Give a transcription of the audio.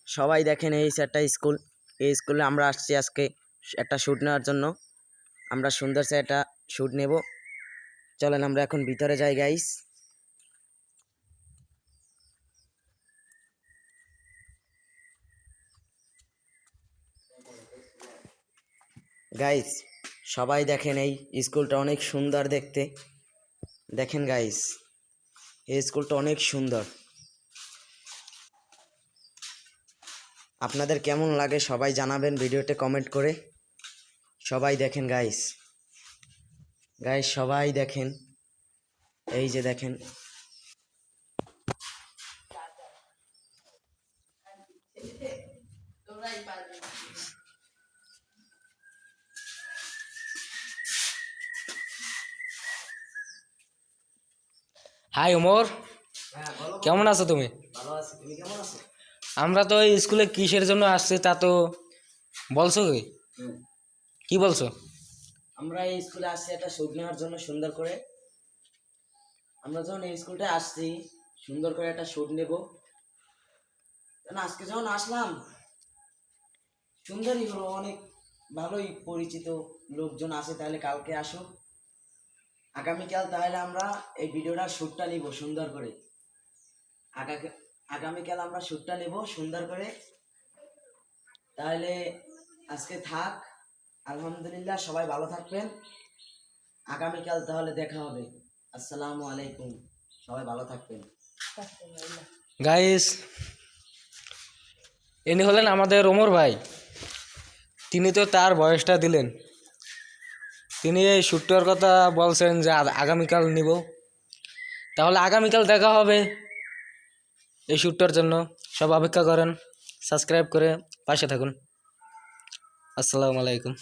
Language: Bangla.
সবাই দেখেন এই একটা স্কুল। এই স্কুলে আমরা আসছি আজকে একটা শ্যুট নেওয়ার জন্য। আমরা সুন্দর সে একটা শ্যুট নেব। চলেন আমরা এখন ভিতরে যাই গাইস। গাইস সবাই দেখেন এই স্কুলটা অনেক সুন্দর দেখতে। দেখেন গাইস এই স্কুলটা অনেক সুন্দর। আপনাদের কেমন লাগে সবাই জানাবেন ভিডিওতে কমেন্ট করে। সবাই দেখেন গাইস, গাইস সবাই দেখেন, এই যে দেখেন। হাই ওমর, কেমন আছো তুমি? ভালো আছি, তুমি কেমন আছো? আমরা তো এই স্কুলে কিসের জন্য আসছি তা তো বলছো কি বলছো? আমরা এই স্কুলে আসছি একটা শ্যুট নেওয়ার জন্য সুন্দর করে। আমরা যখন এই স্কুলটা আসছি সুন্দর করে একটা শ্যুট নেব। আজকে যখন আসলাম সুন্দরই হলো, অনেক ভালোই পরিচিত লোকজন আছে। তাহলে কালকে আসো, আগামীকাল তাহলে আমরা এই ভিডিওটার শ্যুটটা নিব সুন্দর করে। আগামীকাল আমরা শ্যুটটা নেব সুন্দর করে। তাহলে আজকে থাক, আলহামদুলিল্লাহ সবাই ভালো থাকবেন। আগামীকাল তাহলে দেখা হবে। আসসালামু আলাইকুম, সবাই ভালো থাকবেন। গাইস, ইনি হলেন আমাদের ওমর ভাই। তিনি তো তার বয়সটা দিলেন। তিনি এই শ্যুটটার কথা বলছেন যে আগামীকাল নিব। তাহলে আগামীকাল দেখা হবে এই শ্যুটটার জন্য। সব অপেক্ষা করেন, সাবস্ক্রাইব করে পাশে থাকুন। আসসালামু আলাইকুম।